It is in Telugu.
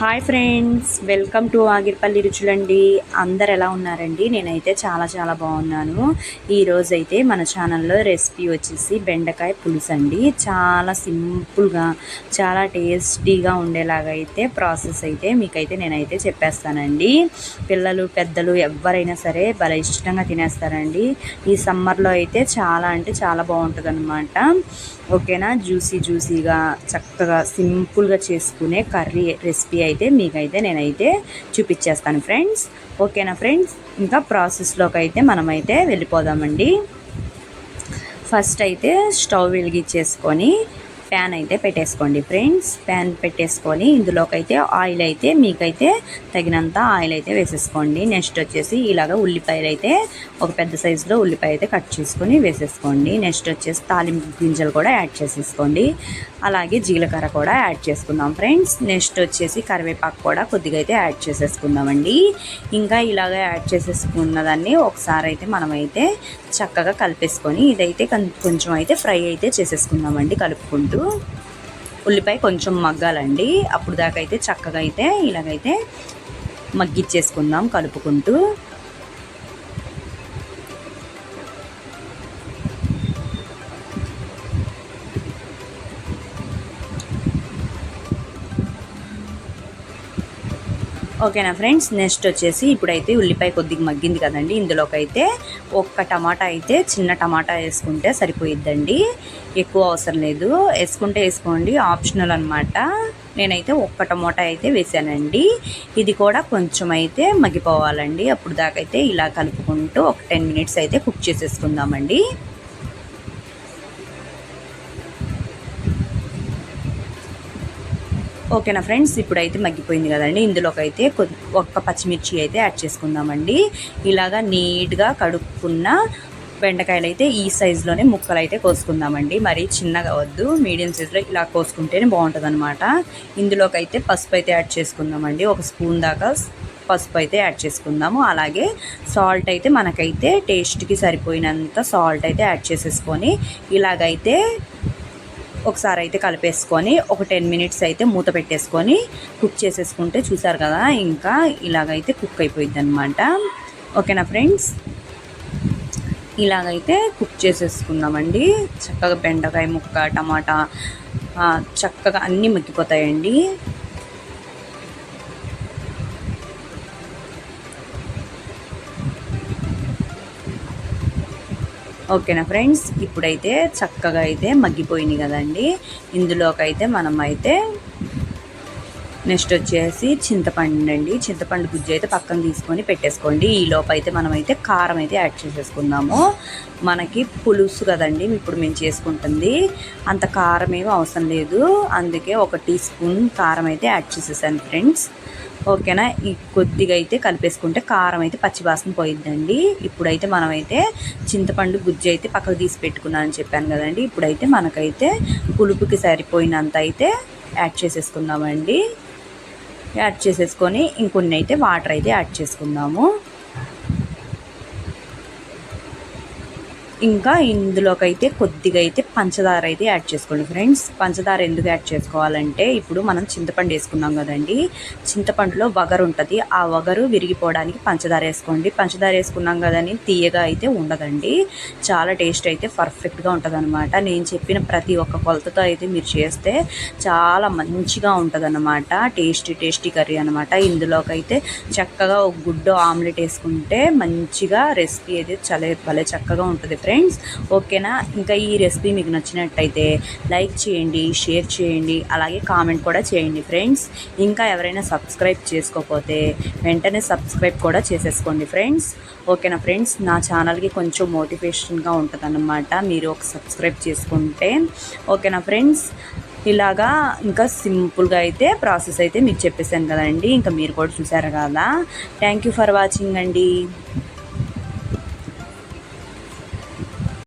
Hi friends, welcome to Agiripalli రుచులండి. అందరు ఎలా ఉన్నారండి? నేనైతే చాలా బాగున్నాను. ఈరోజు అయితే మన ఛానల్లో రెసిపీ వచ్చేసి బెండకాయ పులుసు అండి. చాలా సింపుల్గా చాలా టేస్టీగా ఉండేలాగా అయితే ప్రాసెస్ అయితే మీకైతే నేనైతే చెప్పేస్తానండి. పిల్లలు పెద్దలు ఎవరైనా సరే భలే ఇష్టంగా తినేస్తారండి. ఈ సమ్మర్లో అయితే చాలా అంటే చాలా బాగుంటుంది అనమాట. ఓకేనా, జ్యూసీగా చక్కగా సింపుల్గా చేసుకునే కర్రీ రెసిపీ అయితే మీకైతే నేనైతే చూపించేస్తాను ఫ్రెండ్స్. ఓకేనా ఫ్రెండ్స్, ఇంకా ప్రాసెస్లోకి అయితే మనమైతే వెళ్ళిపోదామండి. ఫస్ట్ అయితే స్టవ్ వెలిగించేసుకొని ప్యాన్ అయితే పెట్టేసుకోండి ఫ్రెండ్స్. ప్యాన్ పెట్టేసుకొని ఇందులోకి అయితే ఆయిల్ అయితే మీకైతే తగినంత ఆయిల్ అయితే వేసేసుకోండి. నెక్స్ట్ వచ్చేసి ఇలాగ ఉల్లిపాయలు అయితే ఒక పెద్ద సైజులో ఉల్లిపాయ అయితే కట్ చేసుకొని వేసేసుకోండి. నెక్స్ట్ వచ్చేసి తాలింపు గింజలు కూడా యాడ్ చేసేసుకోండి. అలాగే జీలకర్ర కూడా యాడ్ చేసుకుందాం ఫ్రెండ్స్. నెక్స్ట్ వచ్చేసి కరివేపాకు కూడా కొద్దిగా అయితే యాడ్ చేసేసుకుందామండి. ఇంకా ఇలాగ యాడ్ చేసేసుకున్న దాన్ని ఒకసారి అయితే మనమైతే చక్కగా కలిపేసుకొని ఇదైతే కొంచెం అయితే ఫ్రై అయితే చేసేసుకుందామండి. కలుపుకుంటూ ఉల్లిపాయ కొంచెం మగ్గాలండి. అప్పుడు దాకా అయితే చక్కగా అయితే ఇలాగైతే మగ్గిచ్చేసుకుందాం కలుపుకుంటూ. ఓకేనా ఫ్రెండ్స్, నెక్స్ట్ వచ్చేసి ఇప్పుడైతే ఉల్లిపాయ కొద్దిగా మగ్గింది కదండి. ఇందులోకి అయితే ఒక్క టమాటా అయితే చిన్న టమాటా వేసుకుంటే సరిపోయిద్దండి. ఎక్కువ అవసరం లేదు, వేసుకుంటే వేసుకోండి, ఆప్షనల్ అనమాట. నేనైతే ఒక్క టమాటా అయితే వేసానండి. ఇది కూడా కొంచెం అయితే మగ్గిపోవాలండి. అప్పుడు దాకైతే ఇలా కలుపుకుంటూ ఒక 10 మినిట్స్ అయితే కుక్ చేసేసుకుందామండి. ఓకేనా ఫ్రెండ్స్, ఇప్పుడైతే మగ్గిపోయింది కదండి. ఇందులోకి అయితే ఒక్క పచ్చిమిర్చి అయితే యాడ్ చేసుకుందామండి. ఇలాగా నీట్గా కడుక్కున్న బెండకాయలు అయితే ఈ సైజులోనే ముక్కలు అయితే కోసుకుందామండి. మరి చిన్నగా వద్దు, మీడియం సైజులో ఇలా కోసుకుంటేనే బాగుంటుంది అనమాట. ఇందులోకి అయితే పసుపు అయితే యాడ్ చేసుకుందామండి. ఒక స్పూన్ దాకా పసుపు అయితే యాడ్ చేసుకుందాము. అలాగే సాల్ట్ అయితే మనకైతే టేస్ట్కి సరిపోయినంత సాల్ట్ అయితే యాడ్ చేసేసుకొని ఇలాగైతే ఒకసారి అయితే కలిపేసుకొని ఒక 10 మినిట్స్ అయితే మూత పెట్టేసుకొని కుక్ చేసేసుకుంటే చూసారు కదా, ఇంకా ఇలాగైతే కుక్ అయిపోయింది అనమాట. ఓకేనా ఫ్రెండ్స్, ఇలాగైతే కుక్ చేసేసుకుందామండి. చక్కగా బెండకాయ ముక్క, టమాటా చక్కగా అన్నీ మగ్గిపోతాయండి. ఓకేనా ఫ్రెండ్స్, ఇప్పుడైతే చక్కగా అయితే మగ్గిపోయినాయి కదండి. ఇందులోకి అయితే మనం అయితే నెక్స్ట్ వచ్చేసి చింతపండు అండి. చింతపండు గుజ్జు అయితే పక్కన తీసుకొని పెట్టేసుకోండి. ఈ లోపు అయితే మనమైతే కారం అయితే యాడ్ చేసేసుకుందాము. మనకి పులుసు కదండి ఇప్పుడు మేము చేసుకుంటుంది, అంత కారం ఏమీ అవసరం లేదు. అందుకే 1 టీ స్పూన్ కారం అయితే యాడ్ చేసేసాను ఫ్రెండ్స్. ఓకేనా, ఈ కొద్దిగా అయితే కలిపేసుకుంటే కారం అయితే పచ్చివాసన పోయిద్దండి. ఇప్పుడైతే మనమైతే చింతపండు గుజ్జు అయితే పక్కకు తీసి పెట్టుకున్నానని చెప్పాను కదండి. ఇప్పుడైతే మనకైతే పులుపుకి సరిపోయినంత అయితే యాడ్ చేసేసుకుందామండి. యాడ్ చేసేసుకొని ఇంకొన్ని అయితే వాటర్ అయితే యాడ్ చేసుకుందాము. ఇంకా ఇందులోకి అయితే కొద్దిగా అయితే పంచదార అయితే యాడ్ చేసుకోండి ఫ్రెండ్స్. పంచదార ఎందుకు యాడ్ చేసుకోవాలంటే ఇప్పుడు మనం చింతపండు వేసుకున్నాం కదండి, చింతపండులో వగరు ఉంటుంది. ఆ వగరు విరిగిపోవడానికి పంచదార వేసుకోండి. పంచదార వేసుకున్నాం కదని తీయగా అయితే ఉండదండి, చాలా టేస్ట్ అయితే పర్ఫెక్ట్గా ఉంటుంది అనమాట. నేను చెప్పిన ప్రతి ఒక్క కొలతతో అయితే మీరు చేస్తే చాలా మంచిగా ఉంటుంది అనమాట. టేస్టీ కర్రీ అనమాట. ఇందులోకి అయితే చక్కగా ఒక గుడ్డు ఆమ్లెట్ వేసుకుంటే మంచిగా రెసిపీ అయితే భలే చక్కగా ఉంటుంది ఫ్రెండ్స్. ఓకేనా, ఇంకా ఈ రెసిపీ మీకు నచ్చినట్టయితే లైక్ చేయండి, షేర్ చేయండి, అలాగే కామెంట్ కూడా చేయండి ఫ్రెండ్స్. ఇంకా ఎవరైనా సబ్స్క్రైబ్ చేసుకోకపోతే వెంటనే సబ్స్క్రైబ్ కూడా చేసేసుకోండి ఫ్రెండ్స్. ఓకేనా ఫ్రెండ్స్, నా ఛానల్కి కొంచెం మోటివేషన్గా ఉంటుంది అన్నమాట మీరు ఒక సబ్స్క్రైబ్ చేసుకుంటే. ఓకేనా ఫ్రెండ్స్, ఇలాగా ఇంకా సింపుల్గా అయితే ప్రాసెస్ అయితే మీకు చెప్పేసాను కదండి. ఇంకా మీరు కూడా చూసారు కదా. థ్యాంక్ యూ ఫర్ వాచింగ్ అండి.